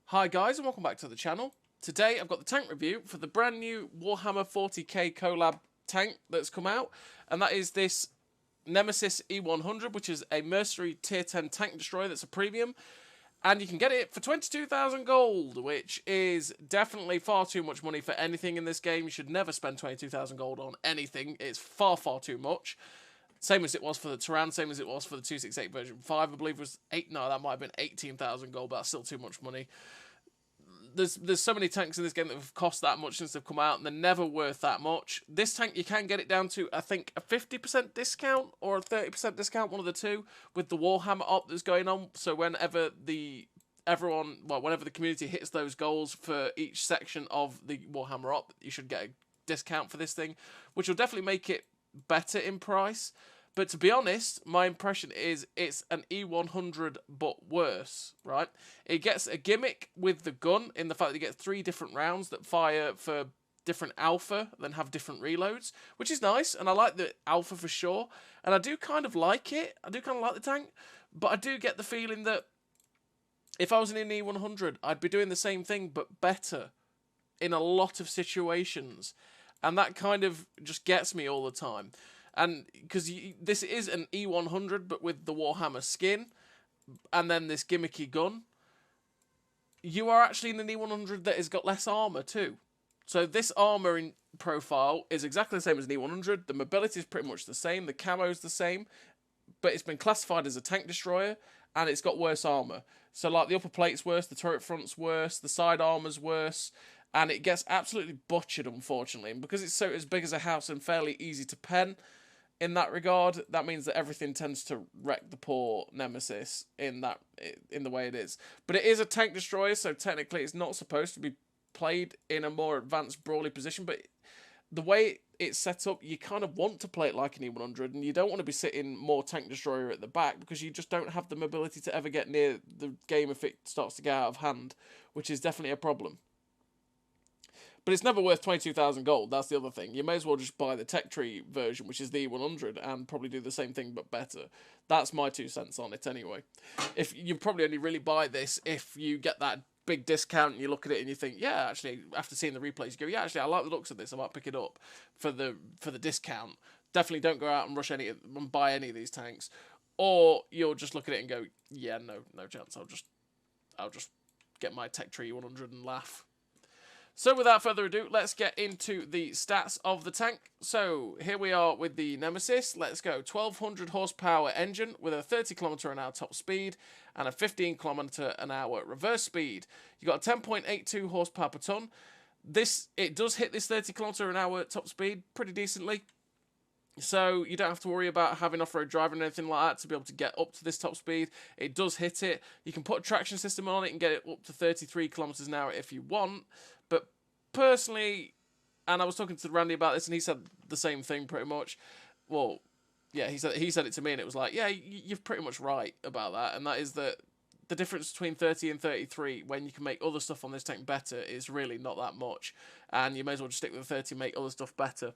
Hi guys and welcome back to the channel. Today I've got the tank review for the brand new Warhammer 40k collab tank that's come out, and that is this Nemesis E100, which is a Mercenary tier 10 tank destroyer that's a premium, and you can get it for 22,000 gold, which is definitely far too much money for anything in this game. You should never spend 22,000 gold on anything. It's far too much. Same as it was for the Tyran, same as it was for the 268 version 5, I believe was 8, no, that might have been 18,000 gold, but that's still too much money. There's so many tanks in this game that have cost that much since they've come out, and they're never worth that much. This tank, you can get it down to, I think, a 50% discount or a 30% discount, one of the two, with the Warhammer op that's going on. So whenever the community hits those goals for each section of the Warhammer op, you should get a discount for this thing, which will definitely make it better in price. But to be honest, my impression is it's an E100 but worse, right? It gets a gimmick with the gun in the fact that you get 3 different rounds that fire for different alpha, then have different reloads, which is nice, and I like the alpha for sure. And I do kind of like it. I do kind of like the tank, but I do get the feeling that if I was in an E100, I'd be doing the same thing but better in a lot of situations. And that kind of just gets me all the time. And because this is an E100, but with the Warhammer skin, and then this gimmicky gun, you are actually in an E100 that has got less armor too. So this armor in profile is exactly the same as an E100. The mobility is pretty much the same. The camo is the same, but it's been classified as a tank destroyer, and it's got worse armor. So like the upper plate's worse, the turret front's worse, the side armor's worse, and it gets absolutely butchered, unfortunately. And because it's so as big as a house and fairly easy to pen, in that regard, that means that everything tends to wreck the poor Nemesis in the way it is. But it is a tank destroyer, so technically it's not supposed to be played in a more advanced brawly position. But the way it's set up, you kind of want to play it like an E100, and you don't want to be sitting more tank destroyer at the back because you just don't have the mobility to ever get near the game if it starts to get out of hand, which is definitely a problem. But it's never worth 22,000 gold, that's the other thing. You may as well just buy the tech tree version, which is the E100, and probably do the same thing but better. That's my 2 cents on it anyway. If you probably only really buy this if you get that big discount and you look at it and you think, yeah, actually, after seeing the replays, you go, yeah, actually, I like the looks of this, I might pick it up for the discount. Definitely don't go out and rush and buy any of these tanks. Or you'll just look at it and go, yeah, no chance, I'll just get my tech tree 100 and laugh. So without further ado, let's get into the stats of the tank. So here we are with the Nemesis. Let's go. 1200 horsepower engine with a 30 km/h top speed and a 15 km/h reverse speed. You got a 10.82 horsepower per ton. It does hit this 30 km/h top speed pretty decently. So you don't have to worry about having off-road driving or anything like that to be able to get up to this top speed. It does hit it. You can put a traction system on it and get it up to 33 km/h if you want. But personally, and I was talking to Randy about this, and he said the same thing pretty much. Well, yeah, he said it to me, and it was like, yeah, you're pretty much right about that. And that is that the difference between 30 and 33, when you can make other stuff on this tank better, is really not that much. And you may as well just stick with the 30 and make other stuff better.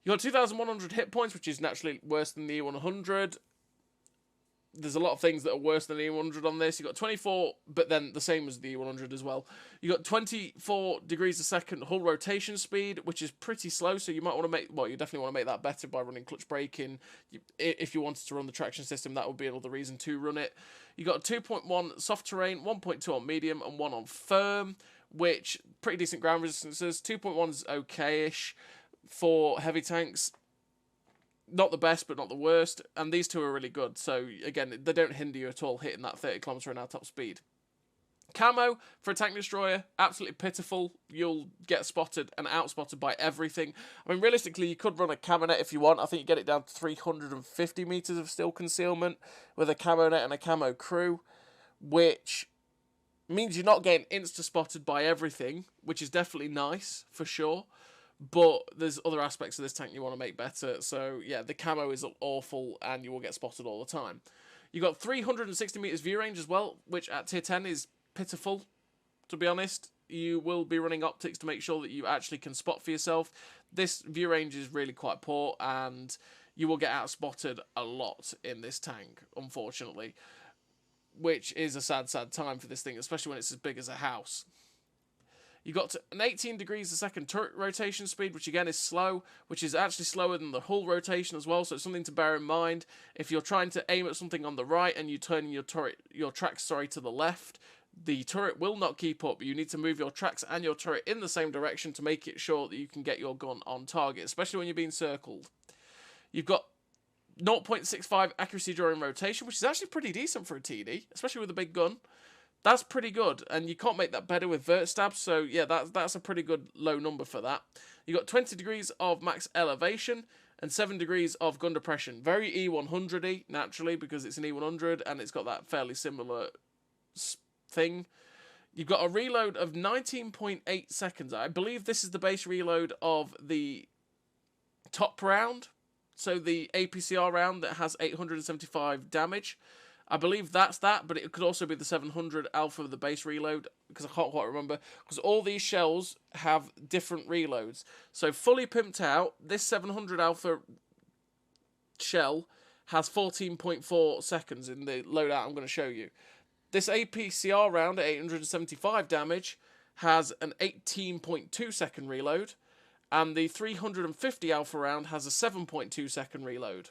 You got 2,100 hit points, which is naturally worse than the E100. There's a lot of things that are worse than the E100 on this. You got 24, but then the same as the E100 as well. You got 24 degrees a second hull rotation speed, which is pretty slow. So you might want to you definitely want to make that better by running clutch braking. If you wanted to run the traction system, that would be another reason to run it. You got 2.1 soft terrain, 1.2 on medium, and 1 on firm, which pretty decent ground resistances. 2.1 is okay-ish for heavy tanks. Not the best, but not the worst. And these two are really good. So, again, they don't hinder you at all hitting that 30 km/h top speed. Camo for a tank destroyer, absolutely pitiful. You'll get spotted and outspotted by everything. I mean, realistically, you could run a camo net if you want. I think you get it down to 350 meters of still concealment with a camo net and a camo crew, which means you're not getting insta-spotted by everything, which is definitely nice, for sure. But there's other aspects of this tank you want to make better. So, yeah, the camo is awful, and you will get spotted all the time. You got 360 meters view range as well, which at tier 10 is pitiful, to be honest. You will be running optics to make sure that you actually can spot for yourself. This view range is really quite poor, and you will get outspotted a lot in this tank, unfortunately. which is a sad, sad time for this thing, especially when it's as big as a house. You got to an 18 degrees a second turret rotation speed, which again is slow, which is actually slower than the hull rotation as well, so it's something to bear in mind. If you're trying to aim at something on the right and you turn your tracks to the left, the turret will not keep up. You need to move your tracks and your turret in the same direction to make it sure that you can get your gun on target, especially when you're being circled. You've got 0.65 accuracy during rotation, which is actually pretty decent for a TD, especially with a big gun. That's pretty good, and you can't make that better with vert stabs, so yeah, that's a pretty good low number for that. You got 20 degrees of max elevation and 7 degrees of gun depression. Very E100-y, naturally, because it's an E100 and it's got that fairly similar thing. You've got a reload of 19.8 seconds. I believe this is the base reload of the top round, so the APCR round that has 875 damage. I believe that's that, but it could also be the 700 alpha, the base reload, because I can't quite remember, because all these shells have different reloads. So fully pimped out, this 700 alpha shell has 14.4 seconds in the loadout I'm going to show you. This APCR round at 875 damage has an 18.2 second reload, and the 350 alpha round has a 7.2 second reload.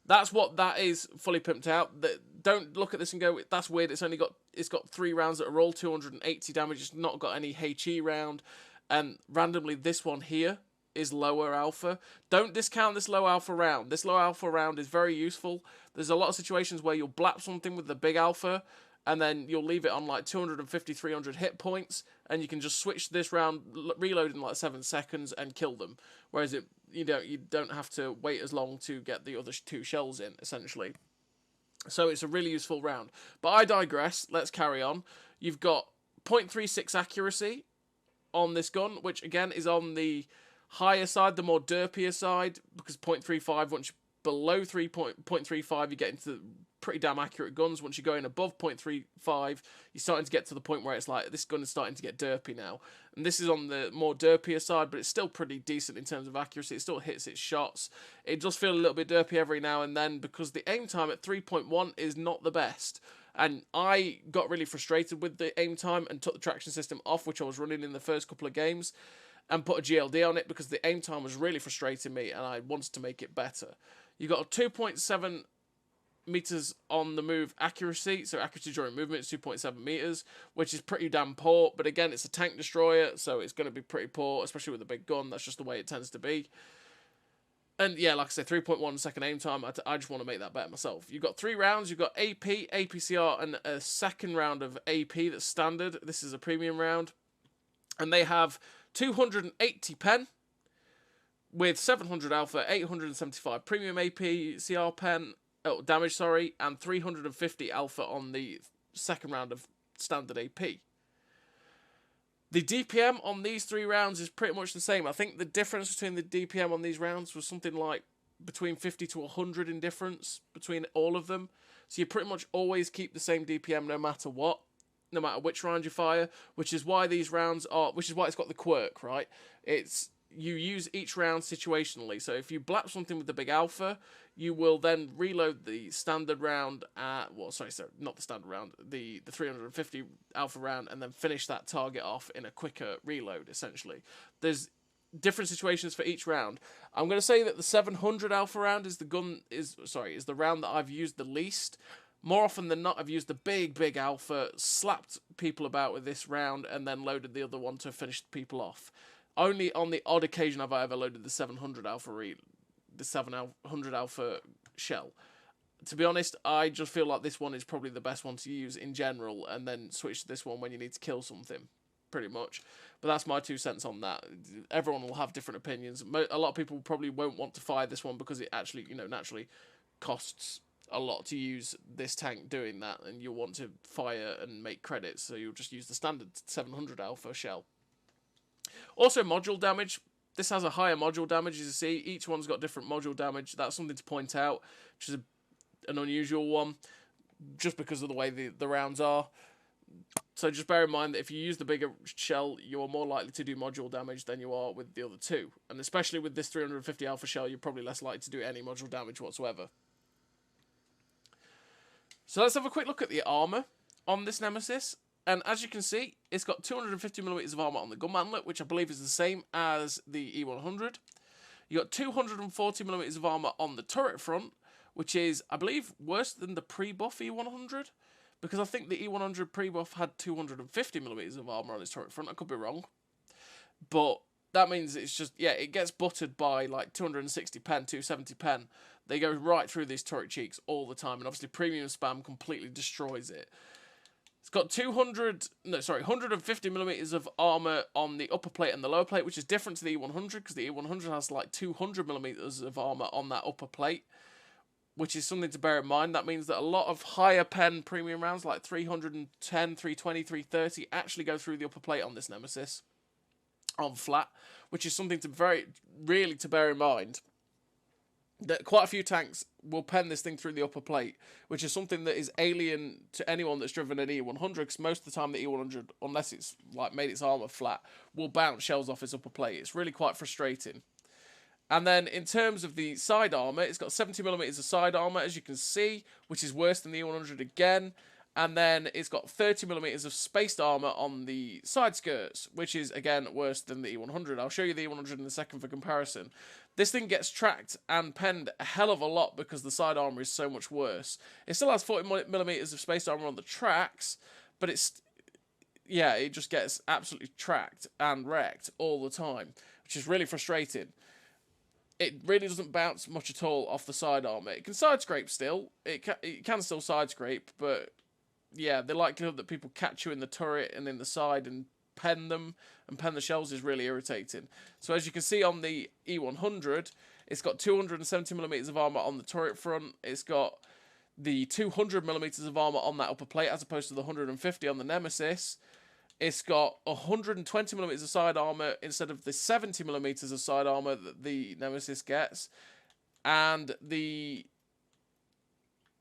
That's what that is fully pimped out. Don't look at this and go, that's weird. It's got 3 rounds that are all 280 damage. It's not got any HE round. And randomly, this one here is lower alpha. Don't discount this low alpha round. This low alpha round is very useful. There's a lot of situations where you'll blap something with the big alpha, and then you'll leave it on like 250, 300 hit points, and you can just switch this round, reload in like 7 seconds, and kill them. Whereas you don't have to wait as long to get the other 2 shells in, essentially. So it's a really useful round. But I digress. Let's carry on. You've got 0.36 accuracy on this gun, which again is on the higher side, the more derpier side, because 0.35, once you're below 0.35, you get into pretty damn accurate guns. Once you're going above 0.35, you're starting to get to the point where it's like, this gun is starting to get derpy now. And this is on the more derpier side, but it's still pretty decent in terms of accuracy. It still hits its shots. It does feel a little bit derpy every now and then, because the aim time at 3.1 is not the best. And I got really frustrated with the aim time and took the traction system off, which I was running in the first couple of games, and put a GLD on it because the aim time was really frustrating me and I wanted to make it better. You got a 2.7 meters on the move accuracy, so accuracy during movement is 2.7 meters, which is pretty damn poor. But again, it's a tank destroyer, so it's going to be pretty poor, especially with a big gun. That's just the way it tends to be. And yeah, like I said, 3.1 second aim time. I just want to make that better myself. You've got 3 rounds. You've got AP, APCR, and a second round of AP that's standard. This is a premium round, and they have 280 pen with 700 alpha, 875 premium APCR pen. Oh, damage, sorry, and 350 alpha on the second round of standard AP. The DPM on these 3 rounds is pretty much the same. I think the difference between the DPM on these rounds was something like between 50 to 100 in difference between all of them. So you pretty much always keep the same DPM no matter what, no matter which round you fire, which is why these rounds are, which is why it's got the quirk, right? You use each round situationally. So if you blap something with the big alpha, you will then reload the standard round at, well, sorry, not the standard round, the 350 alpha round, and then finish that target off in a quicker reload, essentially. There's different situations for each round. I'm going to say that the 700 alpha round is the round that I've used the least. More often than not, I've used the big alpha, slapped people about with this round, and then loaded the other one to finish people off. Only on the odd occasion have I ever loaded the 700 alpha the 700 alpha shell. To be honest, I just feel like this one is probably the best one to use in general, and then switch to this one when you need to kill something, pretty much. But that's my 2 cents on that. Everyone will have different opinions. A lot of people probably won't want to fire this one because it actually, naturally costs a lot to use this tank doing that, and you'll want to fire and make credits, so you'll just use the standard 700 alpha shell. Also, module damage. This has a higher module damage, as you see. Each one's got different module damage. That's something to point out, which is an unusual one, just because of the way the rounds are. So just bear in mind that if you use the bigger shell, you're more likely to do module damage than you are with the other 2. And especially with this 350 alpha shell, you're probably less likely to do any module damage whatsoever. So let's have a quick look at the armour on this Nemesis. And as you can see, it's got 250mm of armour on the gun mantlet, which I believe is the same as the E100. You got 240mm of armour on the turret front, which is, I believe, worse than the pre-buff E100. Because I think the E100 pre-buff had 250mm of armour on its turret front. I could be wrong. But that means it's just, yeah, it gets buttered by like 260 pen, 270 pen. They go right through these turret cheeks all the time. And obviously premium spam completely destroys it. It's got 150mm of armour on the upper plate and the lower plate, which is different to the E100, because the E100 has like 200mm of armour on that upper plate, which is something to bear in mind. That means that a lot of higher pen premium rounds, like 310, 320, 330, actually go through the upper plate on this Nemesis on flat, which is something to really to bear in mind. That quite a few tanks will pen this thing through the upper plate, which is something that is alien to anyone that's driven an E100, because most of the time the E100, unless it's like made its armour flat, will bounce shells off its upper plate. It's really quite frustrating. And then in terms of the side armour, it's got 70mm of side armour, as you can see, which is worse than the E100 again. And then it's got 30mm of spaced armour on the side skirts, which is, again, worse than the E100. I'll show you the E100 in a second for comparison. This thing gets tracked and penned a hell of a lot because the side armour is so much worse. It still has 40mm of spaced armour on the tracks, but it's, yeah, it just gets absolutely tracked and wrecked all the time, which is really frustrating. It really doesn't bounce much at all off the side armour. It can side scrape still. It can still side scrape, but yeah, the likelihood that people catch you in the turret and in the side and pen them and pen the shells is really irritating. So as you can see on the E100, it's got 270mm of armour on the turret front. It's got the 200mm of armour on that upper plate as opposed to the 150 on the Nemesis. It's got 120mm of side armour instead of the 70mm of side armour that the Nemesis gets. And the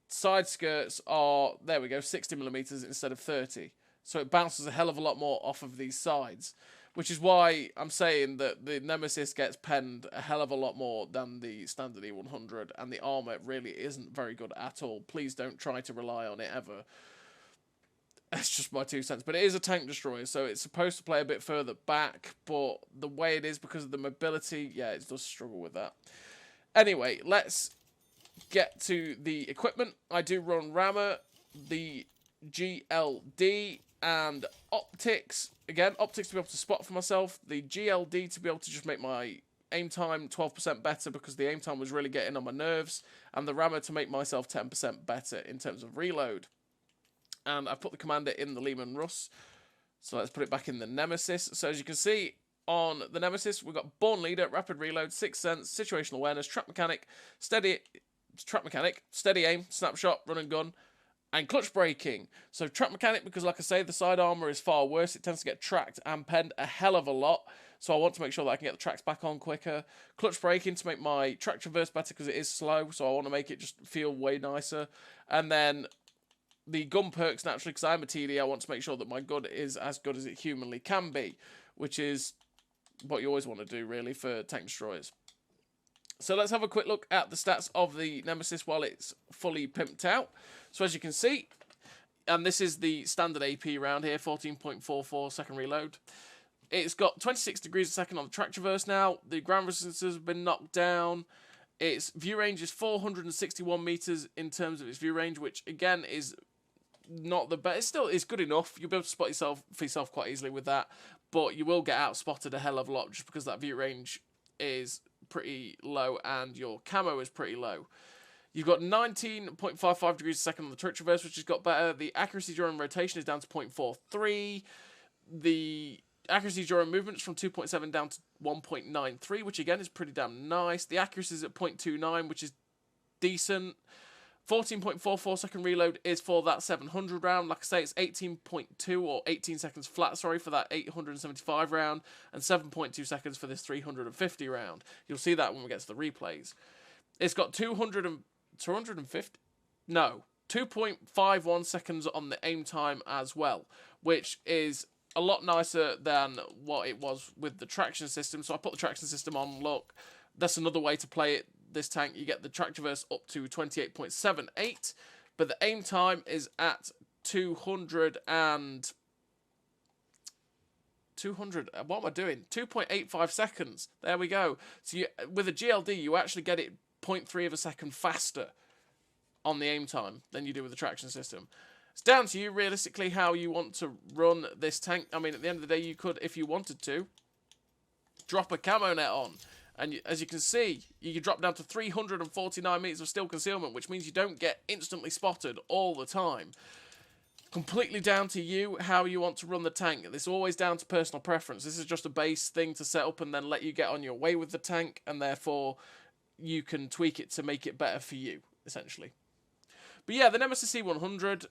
side skirts are, there we go, 60mm instead of 30. So it bounces a hell of a lot more off of these sides, which is why I'm saying that the Nemesis gets penned a hell of a lot more than the standard E100, and the armour really isn't very good at all. Please don't try to rely on it ever. That's just my 2 cents. But it is a tank destroyer, so it's supposed to play a bit further back, but the way it is, because of the mobility, yeah, it does struggle with that. Anyway, let's get to the equipment. I do run Rammer, the GLD, and optics. Again, optics to be able to spot for myself. The GLD to be able to just make my aim time 12% better, because the aim time was really getting on my nerves. And the Rammer to make myself 10% better in terms of reload. And I've put the commander in the Lehman Russ. So let's put it back in the Nemesis. So as you can see, on the Nemesis, we've got Born Leader, Rapid Reload, Sixth Sense, Situational Awareness, Trap Mechanic, Steady Aim, Snapshot, Run and Gun, and Clutch Braking. So Trap Mechanic, because like I say, the side armour is far worse. It tends to get tracked and penned a hell of a lot. So I want to make sure that I can get the tracks back on quicker. Clutch Braking to make my track traverse better, because it is slow. So I want to make it just feel way nicer. And then the gun perks, naturally, because I'm a TD, I want to make sure that my gun is as good as it humanly can be, which is what you always want to do, really, for tank destroyers. So let's have a quick look at the stats of the Nemesis while it's fully pimped out. So as you can see, and this is the standard AP round here, 14.44 second reload. It's got 26 degrees a second on the track traverse now. The ground resistances have been knocked down. Its view range is 461 meters in terms of its view range, which again is not the best. It still is good enough. You'll be able to spot yourself quite easily with that, but you will get out spotted a hell of a lot just because that view range is pretty low and your camo is pretty low. You've got 19.55 degrees a second on the turret traverse, which has got better. The accuracy during rotation is down to 0.43. The accuracy during movement is from 2.7 down to 1.93, which again is pretty damn nice. The accuracy is at 0.29, which is decent. 14.44 second reload is for that 700 round. Like I say, it's 18.2 or 18 seconds flat, sorry, for that 875 round, and 7.2 seconds for this 350 round. You'll see that when we get to the replays. It's got 2.51 seconds on the aim time as well, which is a lot nicer than what it was with the traction system. So I put the traction system on. Look, that's another way to play it. This tank, you get the track traverse up to 28.78 but the aim time is at 200, what am I doing? 2.85 seconds. There we go. So with a GLD, you actually get it 0.3 of a second faster on the aim time than you do with the traction system. It's down to you, realistically, how you want to run this tank. I mean, at the end of the day, you could, if you wanted to, drop a camo net on. And as you can see, you can drop down to 349 meters of still concealment, which means you don't get instantly spotted all the time. Completely down to you how you want to run the tank. It's always down to personal preference. This is just a base thing to set up and then let you get on your way with the tank, and therefore you can tweak it to make it better for you, essentially. But yeah, the Nemesis E100,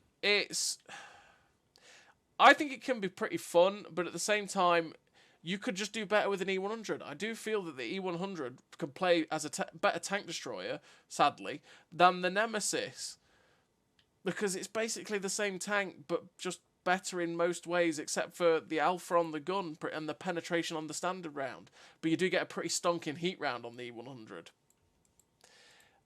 I think it can be pretty fun, but at the same time, you could just do better with an E100. I do feel that the E100 can play as a better tank destroyer, sadly, than the Nemesis. Because it's basically the same tank, but just better in most ways, except for the alpha on the gun and the penetration on the standard round. But you do get a pretty stonking heat round on the E100.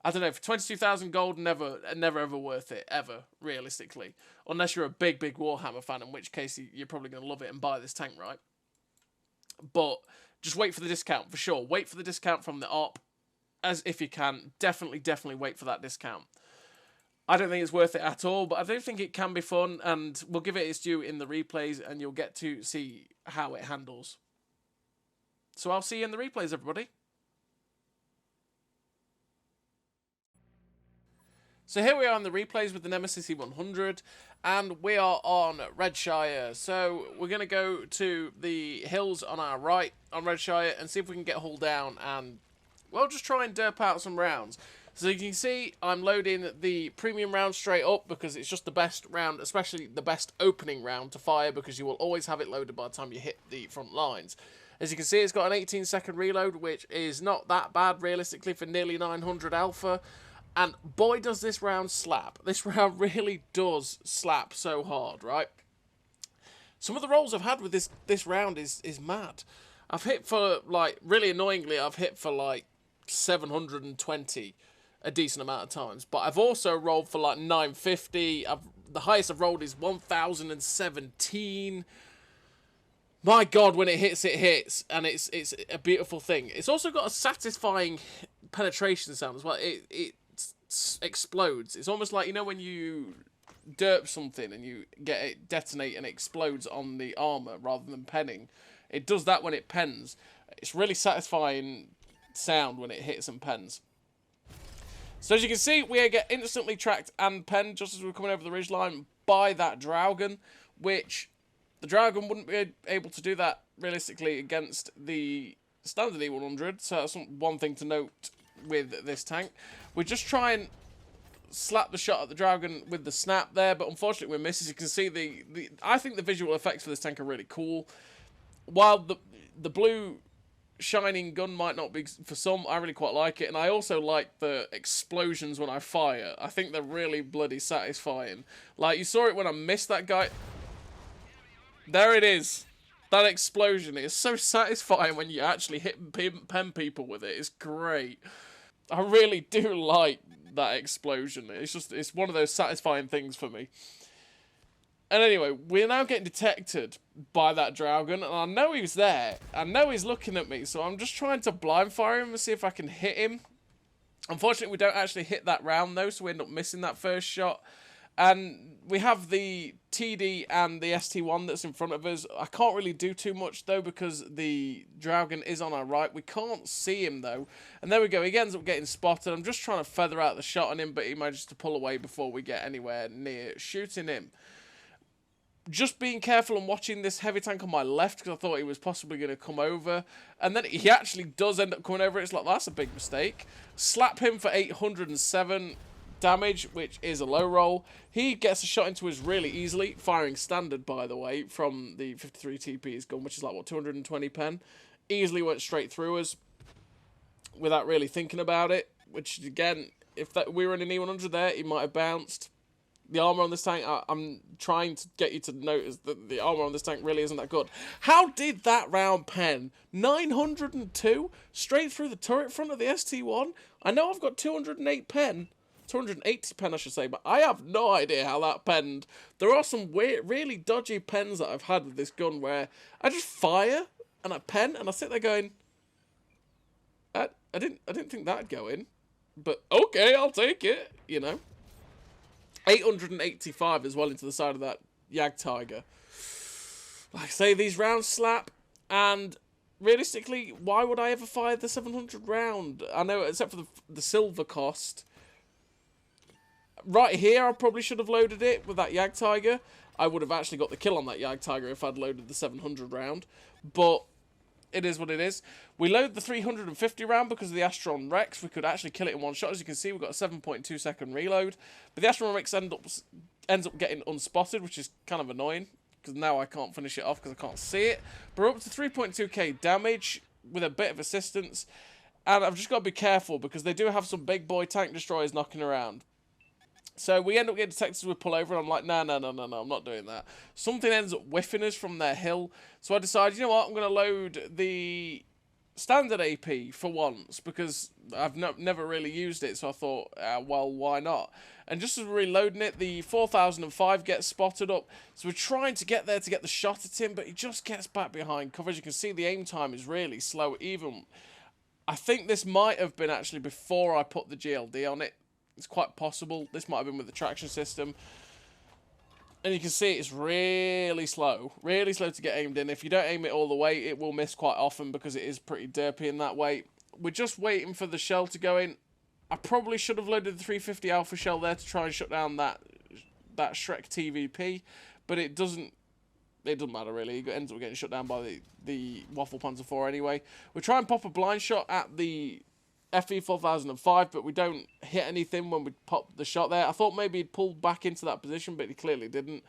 I don't know, for 22,000 gold, never ever worth it, ever, realistically. Unless you're a big Warhammer fan, in which case you're probably going to love it and buy this tank, right? But just wait for the discount, for sure. Wait for the discount from the op, as if you can. Definitely wait for that discount. I don't think it's worth it at all, but I do think it can be fun, and we'll give it its due in the replays, and you'll get to see how it handles. So I'll see you in the replays, everybody. So here we are in the replays with the Nemesis E100, and we are on Redshire. So we're going to go to the hills on our right on Redshire and see if we can get a hull down and, well, just try and derp out some rounds. So you can see I'm loading the premium round straight up because it's just the best round, especially the best opening round to fire, because you will always have it loaded by the time you hit the front lines. As you can see, it's got an 18-second reload, which is not that bad realistically for nearly 900 alpha. And boy, does this round slap. This round really does slap so hard, right? Some of the rolls I've had with this round is mad. I've hit for, like, really annoyingly, I've hit for, like, 720 a decent amount of times. But I've also rolled for, like, 950. The highest I've rolled is 1,017. My God, when it hits, and it's a beautiful thing. It's also got a satisfying penetration sound as well. It explodes. It's almost like, you know, when you derp something and you get it detonate and it explodes on the armor rather than penning. It does that when it pens. It's really satisfying sound when it hits and pens. So as you can see, we get instantly tracked and penned just as we're coming over the ridgeline by that Dragon, which the Dragon wouldn't be able to do that realistically against the standard E100, so that's one thing to note with this tank. We just try and slap the shot at the Dragon with the snap there, but unfortunately we miss. As you can see, I think the visual effects for this tank are really cool. While the blue shining gun might not be for some, I really quite like it, and I also like the explosions when I fire. I think they're really bloody satisfying. Like, you saw it when I missed that guy. There it is. That explosion is so satisfying when you actually hit pen people with it. It's great. I really do like that explosion. It's one of those satisfying things for me. And anyway, we're now getting detected by that Dragon, and I know he's there. I know he's looking at me, so I'm just trying to blind fire him and see if I can hit him. Unfortunately, we don't actually hit that round, though, so we end up missing that first shot. And we have the TD and the ST1 that's in front of us. I can't really do too much, though, because the Dragon is on our right. We can't see him, though. And there we go. He ends up getting spotted. I'm just trying to feather out the shot on him, but he manages to pull away before we get anywhere near shooting him. Just being careful and watching this heavy tank on my left, because I thought he was possibly going to come over. And then he actually does end up coming over. It's like, that's a big mistake. Slap him for 807 damage, which is a low roll. He gets a shot into us really easily, firing standard, by the way, from the 53 TP's gun, which is like, what, 220 pen. Easily went straight through us without really thinking about it, which, again, if we were in an E100 there, he might have bounced. The armor on this tank, I'm trying to get you to notice that the armor on this tank really isn't that good. How did that round pen 902 straight through the turret front of the ST1? I know I've got 208 pen, 280 pen, I should say, but I have no idea how that penned. There are some weird, really dodgy pens that I've had with this gun where I just fire and I pen and I sit there going, I didn't think that'd go in, but okay, I'll take it, you know. 885 as well into the side of that Jagdtiger. Like I say, these rounds slap, and realistically, why would I ever fire the 700 round? I know, except for the silver cost. Right here, I probably should have loaded it with that Jagdtiger. I would have actually got the kill on that Jagdtiger if I'd loaded the 700 round, but it is what it is. We load the 350 round because of the Astron Rex. We could actually kill it in one shot. As you can see, we've got a 7.2 second reload. But the Astron Rex ends up getting unspotted, which is kind of annoying, because now I can't finish it off because I can't see it. But we're up to 3.2k damage with a bit of assistance. And I've just got to be careful because they do have some big boy tank destroyers knocking around. So we end up getting detected with pullover, and I'm like, no, I'm not doing that. Something ends up whiffing us from their hill. So I decided, you know what, I'm going to load the standard AP for once, because I've never really used it, so I thought, well, why not? And just as we're reloading it, the 4005 gets spotted up. So we're trying to get there to get the shot at him, but he just gets back behind cover. As you can see, the aim time is really slow. Even, I think this might have been actually before I put the GLD on it. It's quite possible. This might have been with the traction system. And you can see it's really slow to get aimed in. If you don't aim it all the way, it will miss quite often because it is pretty derpy in that way. We're just waiting for the shell to go in. I probably should have loaded the 350 Alpha shell there to try and shut down that Shrek TVP, but it doesn't matter really. It ends up getting shut down by the Waffle Panzer IV anyway. We try and pop a blind shot at the FE 4005, but we don't hit anything when we pop the shot there. I thought maybe he'd pull back into that position, but he clearly didn't.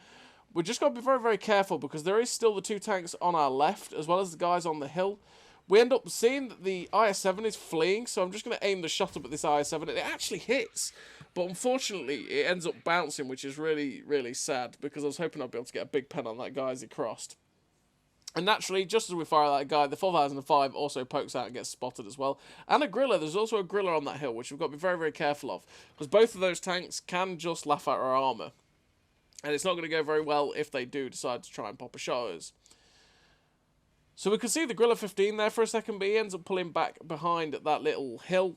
We just got to be very, very careful because there is still the two tanks on our left, as well as the guys on the hill. We end up seeing that the IS-7 is fleeing, so I'm just going to aim the shot up at this IS-7, and it actually hits. But unfortunately, it ends up bouncing, which is really, really sad, because I was hoping I'd be able to get a big pen on that guy as he crossed. And naturally, just as we fire that guy, the 4005 also pokes out and gets spotted as well. And a griller. There's also a griller on that hill, which we've got to be very, very careful of. Because both of those tanks can just laugh at our armour. And it's not going to go very well if they do decide to try and pop a shot at us. So we could see the griller 15 there for a second, but he ends up pulling back behind that little hill.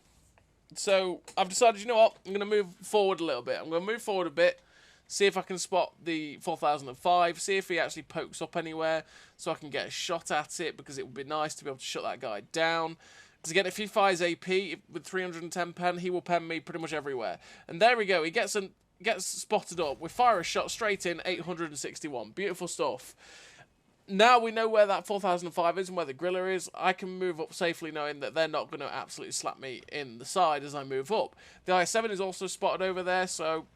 So I've decided, you know what, I'm going to move forward a little bit. I'm going to move forward a bit. See if I can spot the 4005, see if he actually pokes up anywhere so I can get a shot at it, because it would be nice to be able to shut that guy down. Because again, if he fires AP with 310 pen, he will pen me pretty much everywhere. And there we go, he gets spotted up. We fire a shot straight in, 861. Beautiful stuff. Now we know where that 4005 is and where the griller is. I can move up safely knowing that they're not going to absolutely slap me in the side as I move up. The IS-7 is also spotted over there, so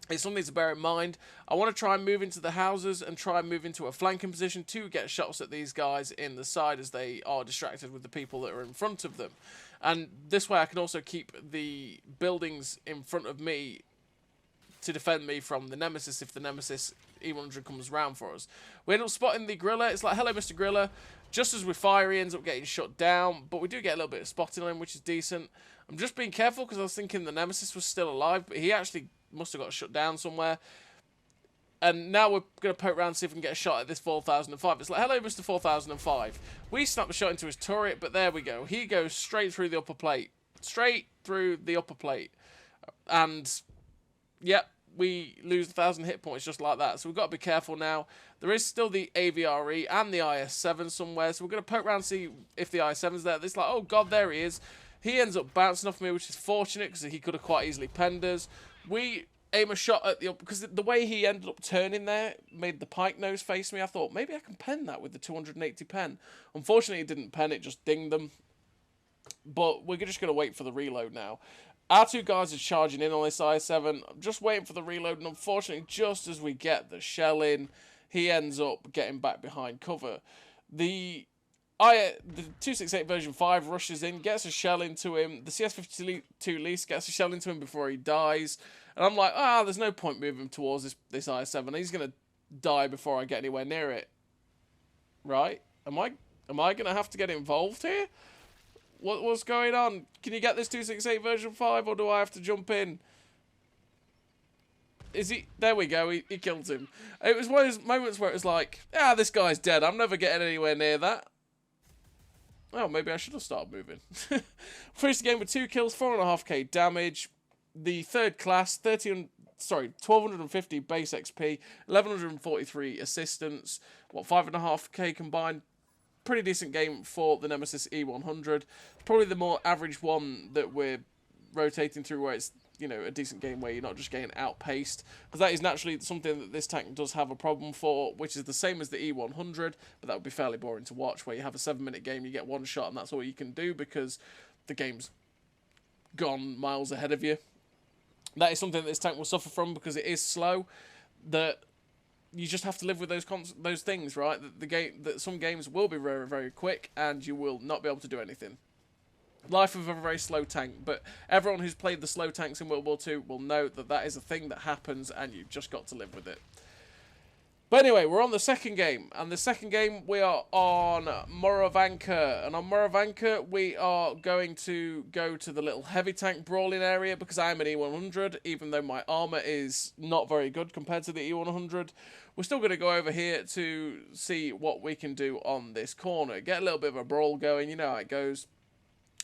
it's something to bear in mind. I want to try and move into the houses and try and move into a flanking position to get shots at these guys in the side as they are distracted with the people that are in front of them. And this way I can also keep the buildings in front of me to defend me from the Nemesis if the Nemesis E100 comes round for us. We end up spotting the griller. It's like, hello, Mr. Griller. Just as we fire, he ends up getting shut down, but we do get a little bit of spotting on him, which is decent. I'm just being careful because I was thinking the Nemesis was still alive, but he actually must have got shut down somewhere. And now we're going to poke around and see if we can get a shot at this 4005. It's like, hello, Mr. 4005. We snap the shot into his turret, but there we go. He goes straight through the upper plate. Straight through the upper plate. And, yep, we lose 1,000 hit points just like that. So we've got to be careful now. There is still the AVRE and the IS-7 somewhere. So we're going to poke around and see if the IS-7's there. It's like, oh, God, there he is. He ends up bouncing off me, which is fortunate because he could have quite easily penned us. We aim a shot at the... Because the way he ended up turning there made the pike nose face me. I thought, maybe I can pen that with the 280 pen. Unfortunately, it didn't pen. It just dinged them. But we're just going to wait for the reload now. Our two guys are charging in on this IS-7. I'm just waiting for the reload. And unfortunately, just as we get the shell in, he ends up getting back behind cover. The 268 version 5 rushes in, gets a shell into him. The CS52 Lease gets a shell into him before he dies. And I'm like, there's no point moving towards this IS-7. He's going to die before I get anywhere near it. Right? Am I going to have to get involved here? What's going on? Can you get this 268 version 5, or do I have to jump in? Is he? There we go. He killed him. It was one of those moments where it was like, this guy's dead. I'm never getting anywhere near that. Oh, maybe I should have started moving. Finished the game with 2 kills, 4.5k damage. The third class, 1250 base XP, 1143 assistance. What, 5.5k combined? Pretty decent game for the Nemesis E100. Probably the more average one that we're rotating through, where it's, you know, a decent game where you're not just getting outpaced, because that is naturally something that this tank does have a problem for, which is the same as the E100, but that would be fairly boring to watch, where you have a 7-minute game, you get one shot, and that's all you can do because the game's gone miles ahead of you. That is something that this tank will suffer from because it is slow. That you just have to live with those things, right? That some games will be very, very quick, and you will not be able to do anything. Life of a very slow tank, but everyone who's played the slow tanks in World War II will know that that is a thing that happens, and you've just got to live with it. But anyway, we're on the second game, and the second game we are on Moravanka, and on Moravanka we are going to go to the little heavy tank brawling area, because I am an E100, even though my armour is not very good compared to the E100. We're still going to go over here to see what we can do on this corner, get a little bit of a brawl going, you know how it goes.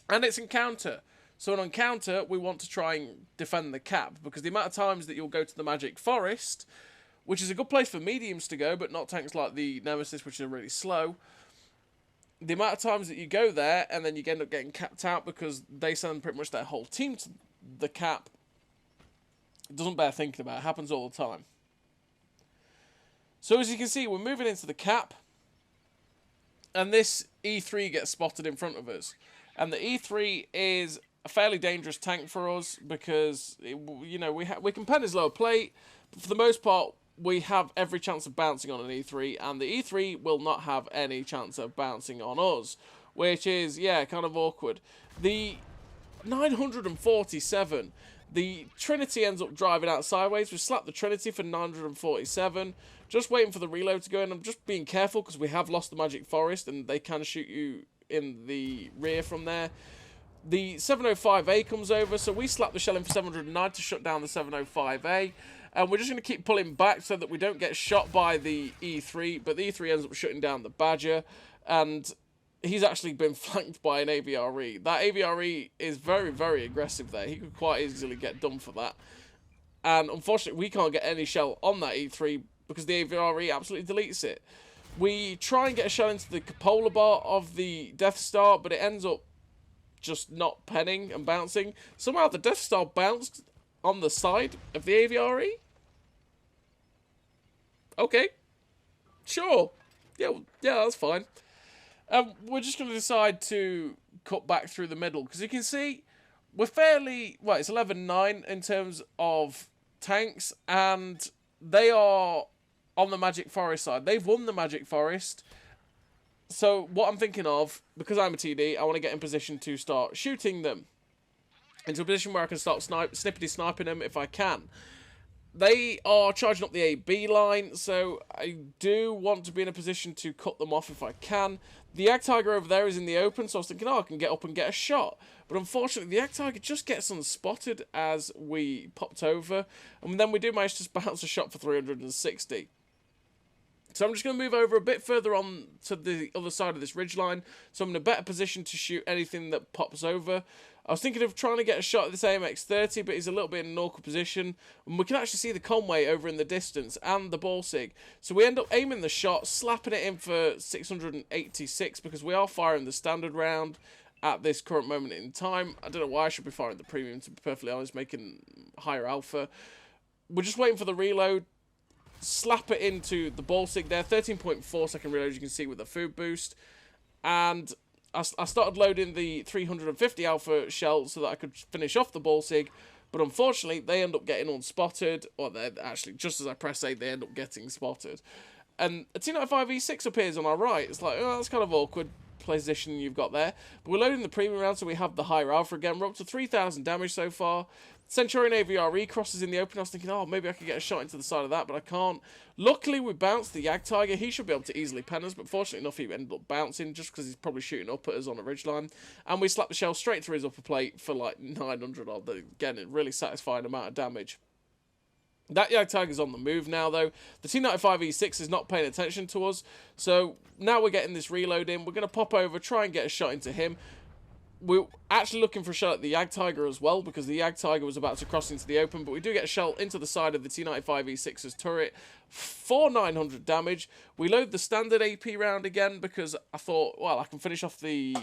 And it's encounter. So on encounter, we want to try and defend the cap, because the amount of times that you'll go to the Magic Forest, which is a good place for mediums to go, but not tanks like the Nemesis, which are really slow. The amount of times that you go there, and then you end up getting capped out because they send pretty much their whole team to the cap, it doesn't bear thinking about. It happens all the time. So as you can see, we're moving into the cap, and this E3 gets spotted in front of us. And the E3 is a fairly dangerous tank for us because, you know, we can pen his lower plate, but for the most part, we have every chance of bouncing on an E3, and the E3 will not have any chance of bouncing on us, which is, yeah, kind of awkward. The 947, the Trinity ends up driving out sideways. We slap the Trinity for 947, just waiting for the reload to go in. I'm just being careful because we have lost the Magic Forest, and they can shoot you in the rear from there. The 705A comes over, so we slap the shell in for 709 to shut down the 705A, and we're just going to keep pulling back so that we don't get shot by the E3, but the E3 ends up shutting down the Badger, and he's actually been flanked by an AVRE. That AVRE is very, very aggressive there. He could quite easily get done for that, and unfortunately we can't get any shell on that E3 because the AVRE absolutely deletes it. We try and get a shell into the cupola bar of the Death Star, but it ends up just not penning and bouncing. Somehow the Death Star bounced on the side of the AVRE. Okay. Sure. Yeah, that's fine. We're just going to decide to cut back through the middle, because you can see we're fairly... Well, it's 11-9 in terms of tanks, and they are on the Magic Forest side. They've won the Magic Forest. So what I'm thinking of, because I'm a TD, I want to get in position to start shooting them into a position where I can start snippety sniping them if I can. They are charging up the AB line, so I do want to be in a position to cut them off if I can. The Ag Tiger over there is in the open, so I was thinking, I can get up and get a shot. But unfortunately, the Ag Tiger just gets unspotted as we popped over, and then we do manage to bounce a shot for 360. So I'm just going to move over a bit further on to the other side of this ridgeline, so I'm in a better position to shoot anything that pops over. I was thinking of trying to get a shot at this AMX-30, but he's a little bit in an awkward position. And we can actually see the Conway over in the distance and the Ballsig. So we end up aiming the shot, slapping it in for 686, because we are firing the standard round at this current moment in time. I don't know why I should be firing the premium, to be perfectly honest, making higher alpha. We're just waiting for the reload. Slap it into the Ballsig there. 13.4 second reload, as you can see, with the food boost. And I started loading the 350 alpha shell so that I could finish off the Ballsig, but unfortunately they end up getting unspotted, or they're actually, just as I press A, they end up getting spotted. And a T95E6 appears on our right. It's like, oh, that's kind of awkward position you've got there. But we're loading the premium round, so we have the higher alpha again. We're up to 3,000 damage so far. Centurion AVRE crosses in the open. I was thinking, oh, maybe I could get a shot into the side of that, but I can't. Luckily, we bounced the Ag Tiger. He should be able to easily pen us, but fortunately enough, he ended up bouncing just because he's probably shooting up at us on a ridgeline. And we slapped the shell straight through his upper plate for like 900 odd. Again, a really satisfying amount of damage. That Jagdtiger's on the move now, though. The T95E6 is not paying attention to us, so now we're getting this reload in. We're going to pop over, try and get a shot into him. We're actually looking for a shot at the Jagdtiger as well, because the Jagdtiger was about to cross into the open, but we do get a shell into the side of the T95E6's turret for 900 damage. We load the standard AP round again, because I thought, well, I can finish off the...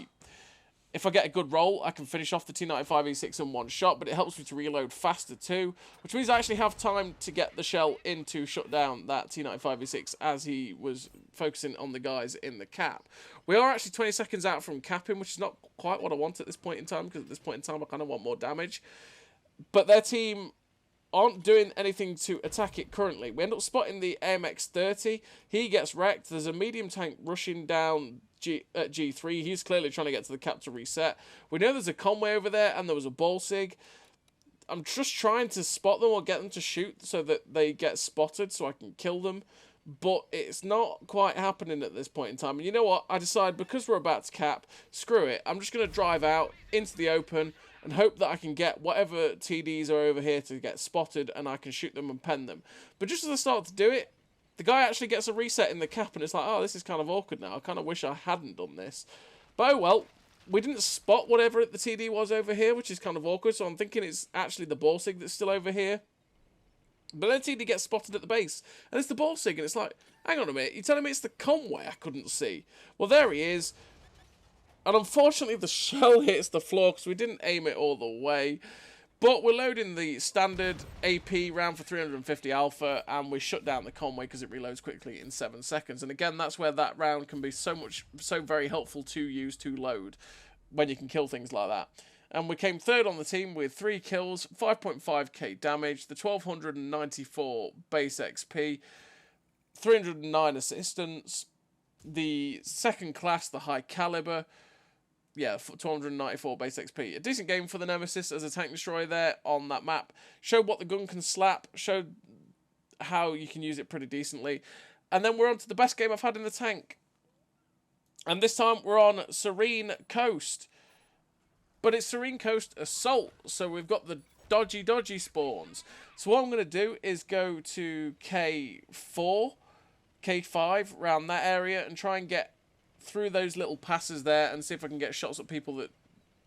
If I get a good roll, I can finish off the T95E6 in one shot, but it helps me to reload faster too, which means I actually have time to get the shell in to shut down that T95E6 as he was focusing on the guys in the cap. We are actually 20 seconds out from capping, which is not quite what I want at this point in time, because at this point in time I kind of want more damage. But their team aren't doing anything to attack it currently. We end up spotting the AMX-30. He gets wrecked. There's a medium tank rushing down at G3. He's clearly trying to get to the cap to reset. We know there's a Conway over there, and there was a Balsig. I'm just trying to spot them or get them to shoot so that they get spotted so I can kill them. But it's not quite happening at this point in time. And you know what? I decide, because we're about to cap, screw it. I'm just going to drive out into the open and hope that I can get whatever TDs are over here to get spotted, and I can shoot them and pen them. But just as I start to do it, the guy actually gets a reset in the cap, and it's like, oh, this is kind of awkward now. I kind of wish I hadn't done this. But oh well, we didn't spot whatever the TD was over here, which is kind of awkward, so I'm thinking it's actually the Balsig that's still over here. But then TD gets spotted at the base, and it's the Balsig, and it's like, hang on a minute, you're telling me it's the Conway I couldn't see? Well, there he is. And unfortunately, the shell hits the floor because we didn't aim it all the way. But we're loading the standard AP round for 350 alpha, and we shut down the Conway because it reloads quickly in 7 seconds. And again, that's where that round can be so very helpful to use to load, when you can kill things like that. And we came third on the team with 3 kills, 5.5k damage, the 1294 base XP, 309 assistance, the second class, the high caliber. Yeah, 294 base XP. A decent game for the Nemesis as a tank destroyer there on that map. Showed what the gun can slap. Showed how you can use it pretty decently. And then we're on to the best game I've had in the tank. And this time we're on Serene Coast. But it's Serene Coast Assault. So we've got the dodgy spawns. So what I'm going to do is go to K4, K5, around that area, and try and get through those little passes there and see if I can get shots at people that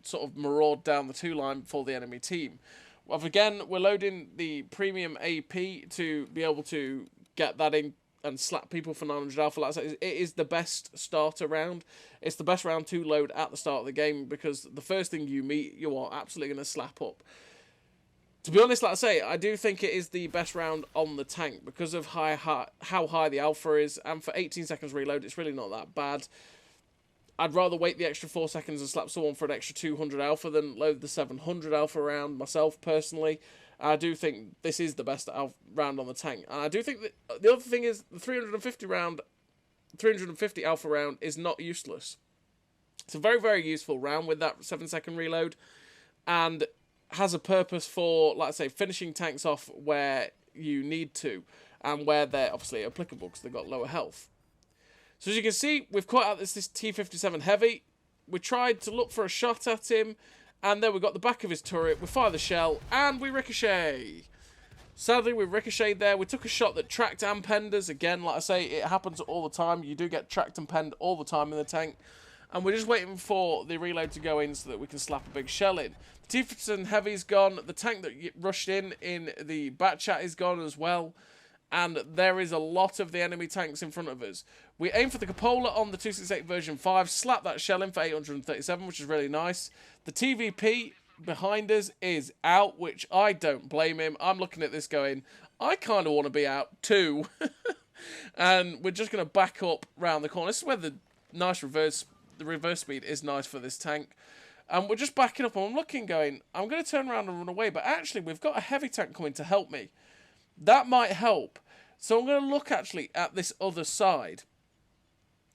sort of maraud down the 2 line for the enemy team. Well, again, we're loading the premium AP to be able to get that in and slap people for 900 alpha. Like I said, it is the best starter round. It's the best round to load at the start of the game, because the first thing you meet, you are absolutely going to slap up. To be honest, like I say, I do think it is the best round on the tank because of how high the alpha is, and for 18 seconds reload, it's really not that bad. I'd rather wait the extra 4 seconds and slap someone for an extra 200 alpha than load the 700 alpha round myself, personally. I do think this is the best round on the tank. And I do think that the other thing is the 350 alpha round is not useless. It's a very, very useful round with that 7-second reload, and has a purpose for, like I say, finishing tanks off where you need to, and where they're obviously applicable because they've got lower health. So as you can see, we've caught out this T57 Heavy. We tried to look for a shot at him, and then we got the back of his turret. We fire the shell, and we ricochet. Sadly, we ricocheted there. We took a shot that tracked and penned us. Again, like I say, it happens all the time. You do get tracked and penned all the time in the tank. And we're just waiting for the reload to go in so that we can slap a big shell in. The T57 Heavy's gone. The tank that rushed in the bat chat is gone as well. And there is a lot of the enemy tanks in front of us. We aim for the cupola on the 268 version 5, slap that shell in for 837, which is really nice. The TVP behind us is out, which I don't blame him. I'm looking at this going, I kind of want to be out too. And we're just going to back up round the corner. This is where the reverse speed is nice for this tank. And we're just backing up, and I'm looking going, I'm going to turn around and run away, but actually we've got a heavy tank coming to help me. That might help. So I'm going to look actually at this other side.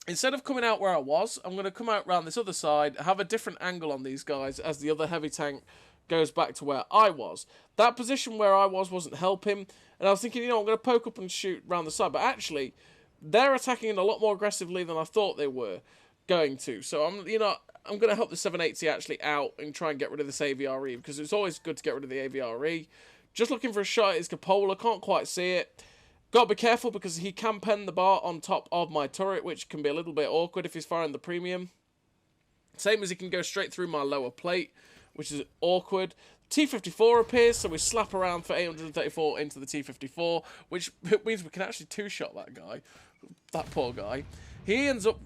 Instead of coming out where I was, I'm going to come out around this other side, have a different angle on these guys as the other heavy tank goes back to where I was. That position where I was wasn't helping, and I was thinking, you know, I'm going to poke up and shoot around the side, but actually, they're attacking a lot more aggressively than I thought they were going to. So I'm going to help the 780 actually out and try and get rid of this AVRE, because it's always good to get rid of the AVRE. Just looking for a shot at his cupola. Can't quite see it. Got to be careful because he can pen the bar on top of my turret, which can be a little bit awkward if he's firing the premium. Same as he can go straight through my lower plate, which is awkward. T-54 appears, so we slap around for 834 into the T-54, which means we can actually two-shot that guy. That poor guy. He ends up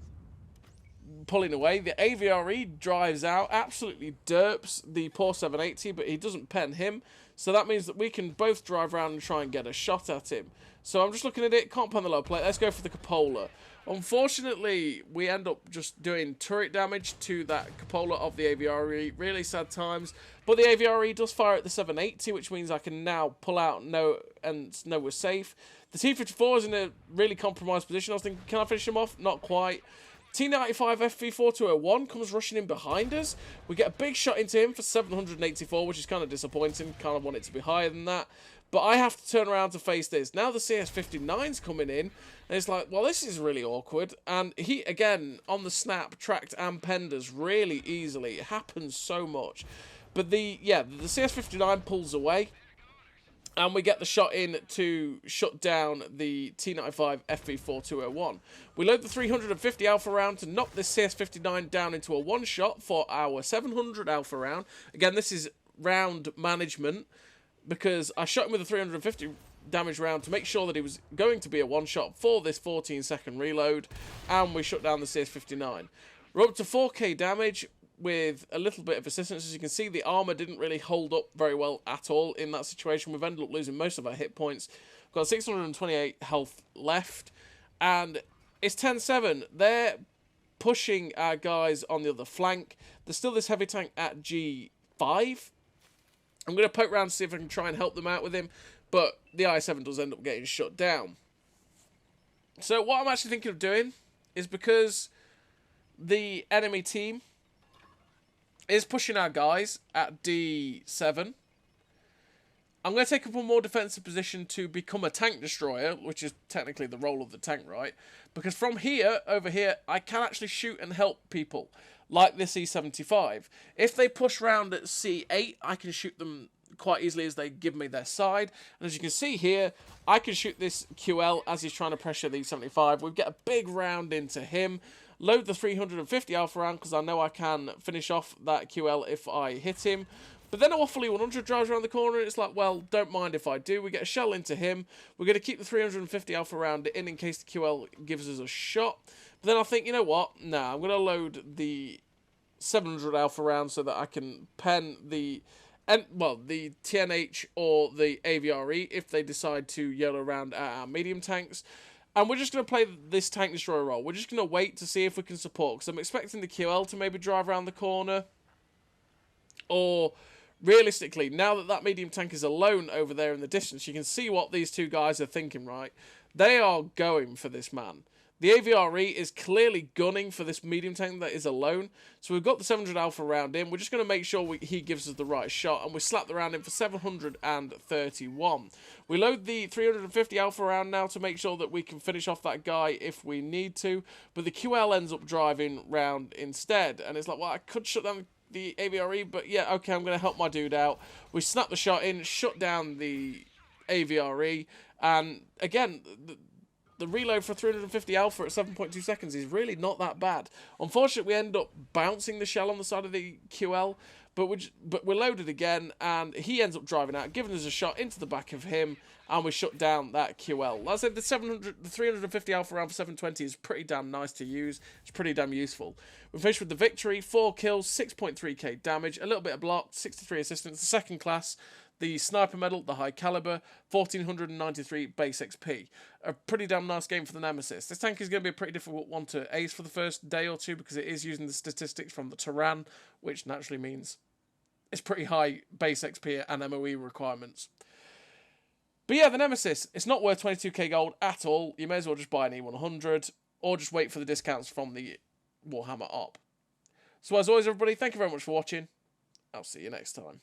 pulling away. The AVRE drives out, absolutely derps the poor 780, but he doesn't pen him. So that means that we can both drive around and try and get a shot at him. So I'm just looking at it, can't pen the low plate. Let's go for the cupola. Unfortunately, we end up just doing turret damage to that cupola of the AVRE. Really sad times. But the AVRE does fire at the 780, which means I can now pull out and know we're safe. The T-54 is in a really compromised position. I was thinking, can I finish him off? Not quite. T-95 FV4201 comes rushing in behind us. We get a big shot into him for 784, which is kind of disappointing. Kind of want it to be higher than that. But I have to turn around to face this. Now the CS-59's coming in. And it's like, well, this is really awkward. And he, again, on the snap, tracked and penned us really easily. It happens so much. But the CS-59 pulls away. And we get the shot in to shut down the T-95 FV4201. We load the 350 alpha round to knock this CS-59 down into a one-shot for our 700 alpha round. Again, this is round management because I shot him with a 350 damage round to make sure that he was going to be a one-shot for this 14-second reload. And we shut down the CS-59. We're up to 4k damage with a little bit of assistance. As you can see, the armor didn't really hold up very well at all in that situation. We've ended up losing most of our hit points. We've got 628 health left, and it's 10-7. They're pushing our guys on the other flank. There's still this heavy tank at G5. I'm going to poke around to see if I can try and help them out with him, but the I-7 does end up getting shut down. So what I'm actually thinking of doing is, because the enemy team is pushing our guys at D7, I'm going to take up a more defensive position to become a tank destroyer, which is technically the role of the tank, right? Because from here, over here, I can actually shoot and help people, like this E75. If they push round at C8, I can shoot them quite easily as they give me their side. And as you can see here, I can shoot this QL as he's trying to pressure the E75. We get a big round into him. Load the 350 alpha round because I know I can finish off that QL if I hit him. But then a Waffle E100 drives around the corner and it's like, well, don't mind if I do. We get a shell into him. We're going to keep the 350 alpha round in case the QL gives us a shot. But then I think, you know what? Nah, I'm going to load the 700 alpha round so that I can pen the TNH or the AVRE if they decide to yell around at our medium tanks. And we're just going to play this tank destroyer role. We're just going to wait to see if we can support, because I'm expecting the QL to maybe drive around the corner. Or, realistically, now that that medium tank is alone over there in the distance, you can see what these two guys are thinking, right? They are going for this man. The AVRE is clearly gunning for this medium tank that is alone. So we've got the 700 alpha round in. We're just going to make sure he gives us the right shot. And we slap the round in for 731. We load the 350 alpha round now to make sure that we can finish off that guy if we need to. But the QL ends up driving round instead. And it's like, well, I could shut down the AVRE. But yeah, okay, I'm going to help my dude out. We snap the shot in, shut down the AVRE. And again, the reload for 350 alpha at 7.2 seconds is really not that bad. Unfortunately, we end up bouncing the shell on the side of the QL, but we're loaded again, and he ends up driving out, giving us a shot into the back of him, and we shut down that QL. Like I said, the 350 alpha round for 720 is pretty damn nice to use. It's pretty damn useful. We finished with the victory, 4 kills, 6.3k damage, a little bit of block, 63 assistance, the second class, the sniper medal, the high caliber, 1493 base XP. A pretty damn nice game for the Nemesis. This tank is going to be a pretty difficult one to ace for the first day or two because it is using the statistics from the Tyrann, which naturally means it's pretty high base XP and MOE requirements. But yeah, the Nemesis, it's not worth 22k gold at all. You may as well just buy an E100 or just wait for the discounts from the Warhammer op. So as always, everybody, thank you very much for watching. I'll see you next time.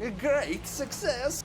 A great success!